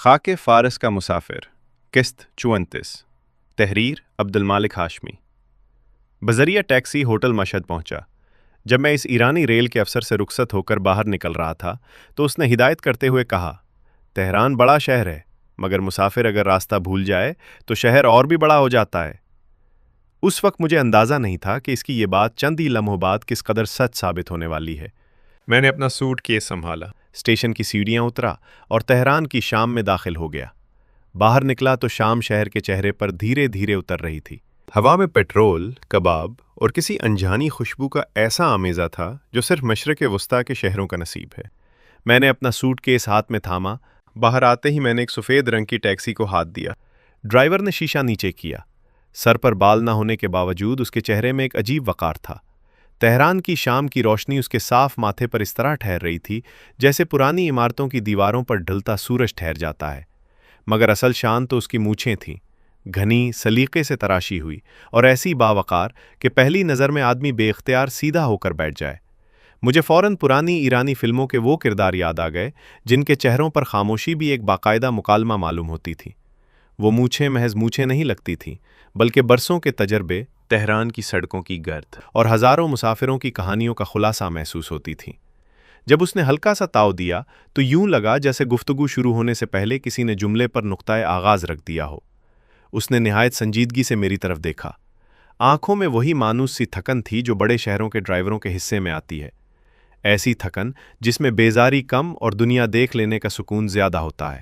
خاک فارس کا مسافر قسط 34 تحریر عبد المالک ہاشمی۔ بذریعہ ٹیکسی ہوٹل مشہد پہنچا۔ جب میں اس ایرانی ریل کے افسر سے رخصت ہو کر باہر نکل رہا تھا تو اس نے ہدایت کرتے ہوئے کہا، تہران بڑا شہر ہے، مگر مسافر اگر راستہ بھول جائے تو شہر اور بھی بڑا ہو جاتا ہے۔ اس وقت مجھے اندازہ نہیں تھا کہ اس کی یہ بات چند ہی لمحوں بعد کس قدر سچ ثابت ہونے والی ہے۔ میں نے اپنا سوٹ کیس سنبھالا، اسٹیشن کی سیڑھیاں اترا اور تہران کی شام میں داخل ہو گیا۔ باہر نکلا تو شام شہر کے چہرے پر دھیرے دھیرے اتر رہی تھی۔ ہوا میں پیٹرول، کباب اور کسی انجانی خوشبو کا ایسا آمیزہ تھا جو صرف مشرق وسطیٰ کے شہروں کا نصیب ہے۔ میں نے اپنا سوٹ کیس ہاتھ میں تھاما۔ باہر آتے ہی میں نے ایک سفید رنگ کی ٹیکسی کو ہاتھ دیا۔ ڈرائیور نے شیشہ نیچے کیا۔ سر پر بال نہ ہونے کے باوجود اس کے چہرے میں ایک عجیب وقار تھا۔ تہران کی شام کی روشنی اس کے صاف ماتھے پر اس طرح ٹھہر رہی تھی جیسے پرانی عمارتوں کی دیواروں پر ڈھلتا سورج ٹھہر جاتا ہے، مگر اصل شان تو اس کی مونچھیں تھیں، گھنی، سلیقے سے تراشی ہوئی اور ایسی باوقار کہ پہلی نظر میں آدمی بے اختیار سیدھا ہو کر بیٹھ جائے۔ مجھے فوراً پرانی ایرانی فلموں کے وہ کردار یاد آ گئے جن کے چہروں پر خاموشی بھی ایک باقاعدہ مکالمہ معلوم ہوتی تھی۔ وہ مونچھیں محض مونچھیں نہیں لگتی تھیں، بلکہ برسوں کے تجربے، تہران کی سڑکوں کی گرد اور ہزاروں مسافروں کی کہانیوں کا خلاصہ محسوس ہوتی تھیں۔ جب اس نے ہلکا سا تاؤ دیا تو یوں لگا جیسے گفتگو شروع ہونے سے پہلے کسی نے جملے پر نقطۂ آغاز رکھ دیا ہو۔ اس نے نہایت سنجیدگی سے میری طرف دیکھا۔ آنکھوں میں وہی مانوس سی تھکن تھی جو بڑے شہروں کے ڈرائیوروں کے حصے میں آتی ہے، ایسی تھکن جس میں بیزاری کم اور دنیا دیکھ لینے کا سکون زیادہ ہوتا ہے۔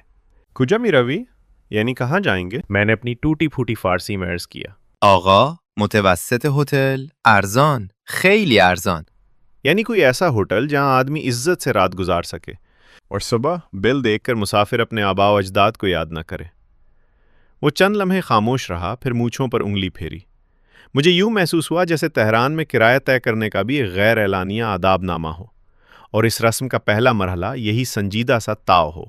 کجا می روی؟ یعنی کہاں جائیں گے؟ میں نے اپنی ٹوٹی پھوٹی فارسی میں عرض کیا۔ آقا متوسط ہوتل، ارزان، خیلی ارزان، یعنی کوئی ایسا ہوٹل جہاں آدمی عزت سے رات گزار سکے اور صبح بل دیکھ کر مسافر اپنے آباء و اجداد کو یاد نہ کرے۔ وہ چند لمحے خاموش رہا، پھر مونچھوں پر انگلی پھیری۔ مجھے یوں محسوس ہوا جیسے تہران میں کرایہ طے کرنے کا بھی ایک غیر اعلانیہ آداب نامہ ہو، اور اس رسم کا پہلا مرحلہ یہی سنجیدہ سا تاؤ ہو۔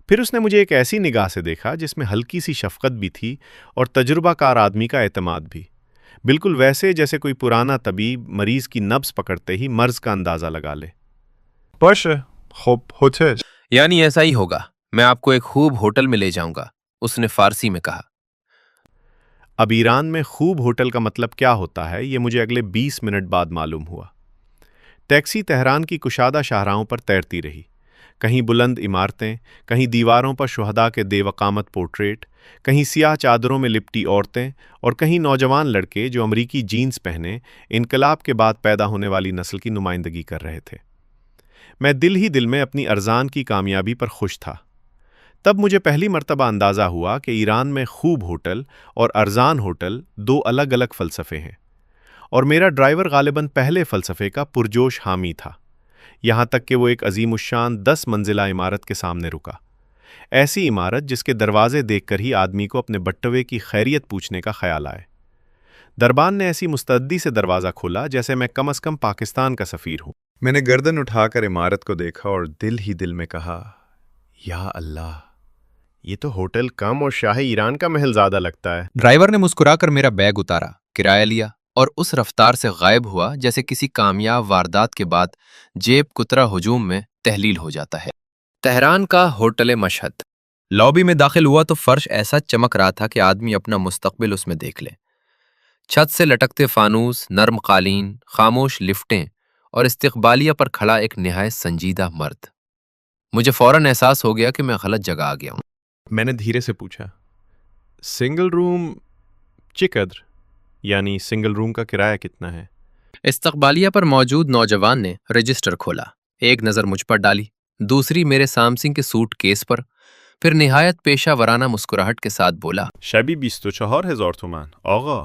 پھر اس نے مجھے ایک ایسی نگاہ سے دیکھا جس میں ہلکی سی شفقت بھی تھی اور تجربہ کار آدمی کا اعتماد بھی، بالکل ویسے جیسے کوئی پرانا طبیب مریض کی نبض پکڑتے ہی مرض کا اندازہ لگا لے۔ باشه خب هتل. یعنی ایسا ہی ہوگا، میں آپ کو ایک خوب ہوٹل میں لے جاؤں گا، اس نے فارسی میں کہا۔ اب ایران میں خوب ہوٹل کا مطلب کیا ہوتا ہے یہ مجھے اگلے 20 منٹ بعد معلوم ہوا۔ ٹیکسی تہران کی کشادہ شاہراہوں پر تیرتی رہی، کہیں بلند عمارتیں، کہیں دیواروں پر شہداء کے دے وقامت پورٹریٹ، کہیں سیاہ چادروں میں لپٹی عورتیں اور کہیں نوجوان لڑکے جو امریکی جینز پہنے انقلاب کے بعد پیدا ہونے والی نسل کی نمائندگی کر رہے تھے۔ میں دل ہی دل میں اپنی ارزان کی کامیابی پر خوش تھا۔ تب مجھے پہلی مرتبہ اندازہ ہوا کہ ایران میں خوب ہوٹل اور ارزان ہوٹل دو الگ الگ فلسفے ہیں، اور میرا ڈرائیور غالباً پہلے فلسفے کا پرجوش حامی تھا، یہاں تک کہ وہ ایک عظیم الشان 10 منزلہ عمارت کے سامنے رکا، ایسی عمارت جس کے دروازے دیکھ کر ہی آدمی کو اپنے بٹوے کی خیریت پوچھنے کا خیال آئے۔ دربان نے ایسی مستعدی سے دروازہ کھولا جیسے میں کم از کم پاکستان کا سفیر ہوں۔ میں نے گردن اٹھا کر عمارت کو دیکھا اور دل ہی دل میں کہا، یا اللہ، یہ تو ہوٹل کم اور شاہ ایران کا محل زیادہ لگتا ہے۔ ڈرائیور نے مسکرا کر میرا بیگ اتارا، کرایہ لیا اور اس رفتار سے غائب ہوا جیسے کسی کامیاب واردات کے بعد جیب کترا ہجوم میں تحلیل ہو جاتا ہے۔ تہران کا ہوٹل مشہد۔ لابی میں داخل ہوا تو فرش ایسا چمک رہا تھا کہ آدمی اپنا مستقبل اس میں دیکھ لے۔ چھت سے لٹکتے فانوس، نرم قالین، خاموش لفٹیں اور استقبالیہ پر کھڑا ایک نہایت سنجیدہ مرد۔ مجھے فوراً احساس ہو گیا کہ میں غلط جگہ آ گیا ہوں۔ میں نے دھیرے سے پوچھا، سنگل روم چقدر؟ یعنی سنگل روم کا کرایہ کتنا ہے؟ استقبالیہ پر موجود نوجوان نے رجسٹر کھولا، ایک نظر مجھ پر ڈالی، دوسری میرے سامسنگ کے سوٹ کیس پر، پھر نہایت پیشہ ورانہ مسکراہٹ کے ساتھ بولا، شبی 24,000 تومان آغا،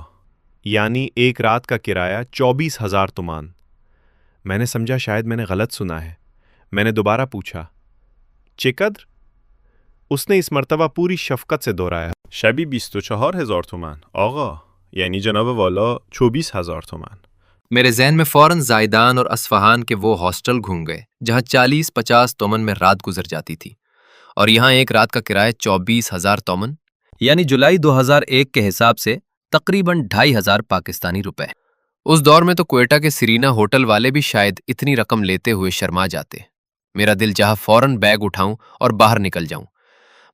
یعنی ایک رات کا کرایہ 24,000 تومان۔ میں نے سمجھا شاید میں نے غلط سنا ہے۔ میں نے دوبارہ پوچھا، چقدر؟ اس نے اس مرتبہ پوری شفقت سے دہرایا، شبی 24,000 تومان آغا، یعنی جناب والا 24,000 تومان۔ میرے ذہن میں فوراً زائدان اور اصفہان کے وہ ہاسٹل گھوم گئے جہاں 40-50 تومن میں رات گزر جاتی تھی، اور یہاں ایک رات کا کرایہ 24,000 تومن، یعنی جولائی 2001 کے حساب سے تقریباً 2,500 پاکستانی روپے۔ اس دور میں تو کوئٹہ کے سرینا ہوٹل والے بھی شاید اتنی رقم لیتے ہوئے شرما جاتے۔ میرا دل چاہا فوراً بیگ اٹھاؤں اور باہر نکل جاؤں،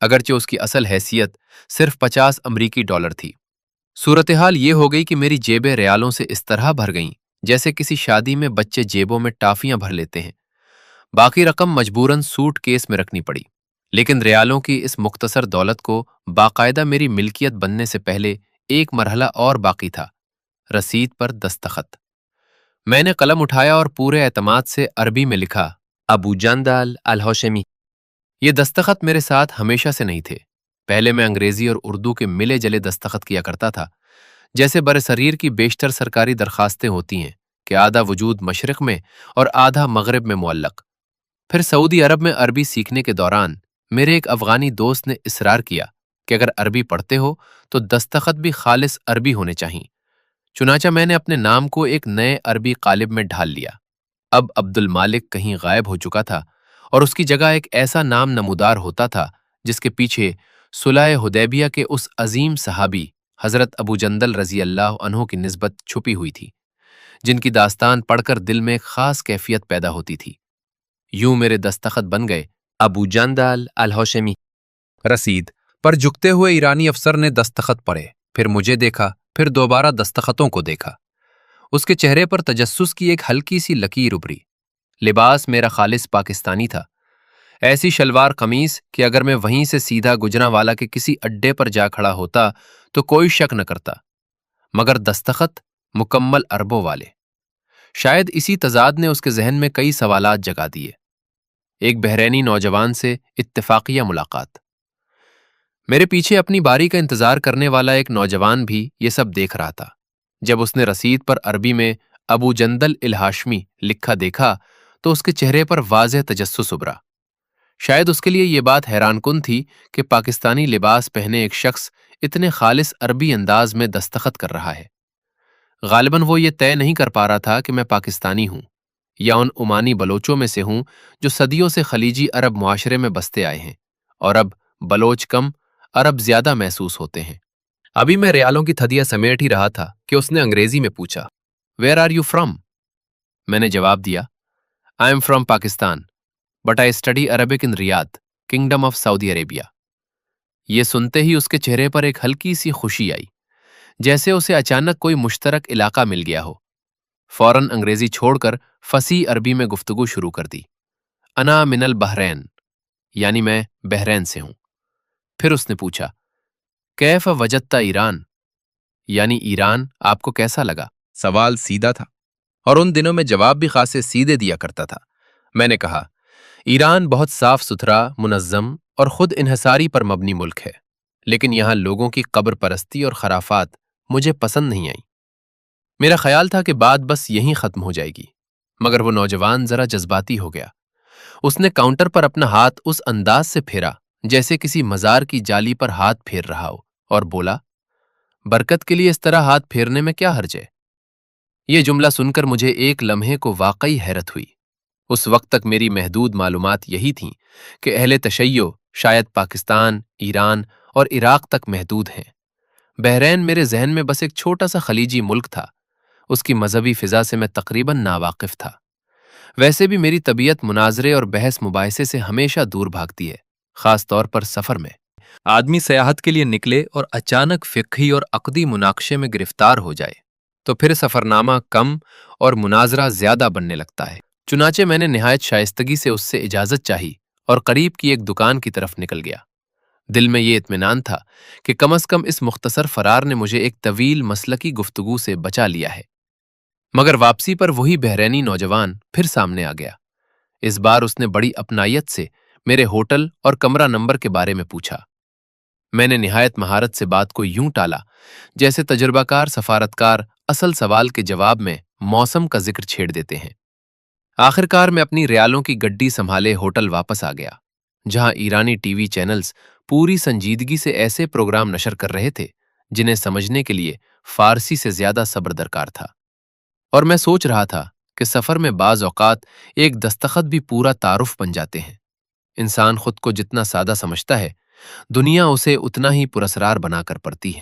اگرچہ اس کی اصل حیثیت صرف 50 امریکی ڈالر تھی۔ صورتحال یہ ہو گئی کہ میری جیبیں ریالوں سے اس طرح بھر گئیں جیسے کسی شادی میں بچے جیبوں میں ٹافیاں بھر لیتے ہیں۔ باقی رقم مجبوراً سوٹ کیس میں رکھنی پڑی، لیکن ریالوں کی اس مختصر دولت کو باقاعدہ میری ملکیت بننے سے پہلے ایک مرحلہ اور باقی تھا: رسید پر دستخط۔ میں نے قلم اٹھایا اور پورے اعتماد سے عربی میں لکھا: ابو جندل الہاشمی۔ یہ دستخط میرے ساتھ ہمیشہ سے نہیں تھے۔ پہلے میں انگریزی اور اردو کے ملے جلے دستخط کیا کرتا تھا، جیسے برصغیر کی بیشتر سرکاری درخواستیں ہوتی ہیں کہ آدھا وجود مشرق میں اور آدھا مغرب میں معلق۔ پھر سعودی عرب میں عربی سیکھنے کے دوران میرے ایک افغانی دوست نے اصرار کیا کہ اگر عربی پڑھتے ہو تو دستخط بھی خالص عربی ہونے چاہئیں۔ چنانچہ میں نے اپنے نام کو ایک نئے عربی قالب میں ڈھال لیا۔ اب عبد المالک کہیں غائب ہو چکا تھا اور اس کی جگہ ایک ایسا نام نمودار ہوتا تھا جس کے پیچھے صلح حدیبیہ کے اس عظیم صحابی حضرت ابو جندل رضی اللہ عنہ کی نسبت چھپی ہوئی تھی، جن کی داستان پڑھ کر دل میں ایک خاص کیفیت پیدا ہوتی تھی۔ یوں میرے دستخط بن گئے: ابو جندل الہاشمی۔ رسید پر جھکتے ہوئے ایرانی افسر نے دستخط پڑھے، پھر مجھے دیکھا، پھر دوبارہ دستخطوں کو دیکھا۔ اس کے چہرے پر تجسس کی ایک ہلکی سی لکیر ابھری۔ لباس میرا خالص پاکستانی تھا، ایسی شلوار قمیص کہ اگر میں وہیں سے سیدھا گجرانوالا کے کسی اڈے پر جا کھڑا ہوتا تو کوئی شک نہ کرتا، مگر دستخط مکمل عربوں والے۔ شاید اسی تضاد نے اس کے ذہن میں کئی سوالات جگا دیے۔ ایک بحرینی نوجوان سے اتفاقیہ ملاقات۔ میرے پیچھے اپنی باری کا انتظار کرنے والا ایک نوجوان بھی یہ سب دیکھ رہا تھا۔ جب اس نے رسید پر عربی میں ابو جندل الہاشمی لکھا دیکھا تو اس کے چہرے پر واضح تجسس ابھرا۔ شاید اس کے لیے یہ بات حیران کن تھی کہ پاکستانی لباس پہنے ایک شخص اتنے خالص عربی انداز میں دستخط کر رہا ہے۔ غالباً وہ یہ طے نہیں کر پا رہا تھا کہ میں پاکستانی ہوں یا ان عمانی بلوچوں میں سے ہوں جو صدیوں سے خلیجی عرب معاشرے میں بستے آئے ہیں اور اب بلوچ کم عرب زیادہ محسوس ہوتے ہیں۔ ابھی میں ریالوں کی تھدیاں سمیٹ ہی رہا تھا کہ اس نے انگریزی میں پوچھا: ویئر آر یو فرام؟ میں نے جواب دیا: I am from Pakistan but I study Arabic in Riyadh, Kingdom of Saudi Arabia. یہ سنتے ہی اس کے چہرے پر ایک ہلکی سی خوشی آئی، جیسے اسے اچانک کوئی مشترک علاقہ مل گیا ہو۔ فوراً انگریزی چھوڑ کر فصیح عربی میں گفتگو شروع کر دی: انا من البحرین، یعنی میں بحرین سے ہوں۔ پھر اس نے پوچھا: کیف وجدت ایران، یعنی ایران آپ کو کیسا لگا؟ سوال سیدھا تھا اور ان دنوں میں جواب بھی خاصے سیدھے دیا کرتا تھا۔ میں نے کہا: ایران بہت صاف ستھرا، منظم اور خود انحصاری پر مبنی ملک ہے، لیکن یہاں لوگوں کی قبر پرستی اور خرافات مجھے پسند نہیں آئیں۔ میرا خیال تھا کہ بات بس یہیں ختم ہو جائے گی، مگر وہ نوجوان ذرا جذباتی ہو گیا۔ اس نے کاؤنٹر پر اپنا ہاتھ اس انداز سے پھیرا جیسے کسی مزار کی جالی پر ہاتھ پھیر رہا ہو، اور بولا: برکت کے لیے اس طرح ہاتھ پھیرنے میں کیا حرج ہے؟ یہ جملہ سن کر مجھے ایک لمحے کو واقعی حیرت ہوئی۔ اس وقت تک میری محدود معلومات یہی تھیں کہ اہل تشیع شاید پاکستان، ایران اور عراق تک محدود ہیں۔ بحرین میرے ذہن میں بس ایک چھوٹا سا خلیجی ملک تھا، اس کی مذہبی فضا سے میں تقریباً ناواقف تھا۔ ویسے بھی میری طبیعت مناظرے اور بحث مباحثے سے ہمیشہ دور بھاگتی ہے، خاص طور پر سفر میں۔ آدمی سیاحت کے لیے نکلے اور اچانک فقہی اور عقدی مناقشے میں گرفتار ہو جائے تو پھر سفرنامہ کم اور مناظرہ زیادہ بننے لگتا ہے۔ چنانچہ میں نے نہایت شائستگی سے اس سے اجازت چاہی اور قریب کی ایک دکان کی طرف نکل گیا۔ دل میں یہ اطمینان تھا کہ کم از کم اس مختصر فرار نے مجھے ایک طویل مسلکی گفتگو سے بچا لیا ہے۔ مگر واپسی پر وہی بحرینی نوجوان پھر سامنے آ گیا۔ اس بار اس نے بڑی اپنائیت سے میرے ہوٹل اور کمرہ نمبر کے بارے میں پوچھا۔ میں نے نہایت مہارت سے بات کو یوں ٹالا جیسے تجربہ کار سفارتکار اصل سوال کے جواب میں موسم کا ذکر چھیڑ دیتے ہیں۔ آخر کار میں اپنی ریالوں کی گڈی سنبھالے ہوٹل واپس آ گیا، جہاں ایرانی ٹی وی چینلز پوری سنجیدگی سے ایسے پروگرام نشر کر رہے تھے جنہیں سمجھنے کے لیے فارسی سے زیادہ صبر درکار تھا۔ اور میں سوچ رہا تھا کہ سفر میں بعض اوقات ایک دستخط بھی پورا تعارف بن جاتے ہیں۔ انسان خود کو جتنا سادہ سمجھتا ہے، دنیا اسے اتنا ہی پراسرار بنا کر پڑتی ہے۔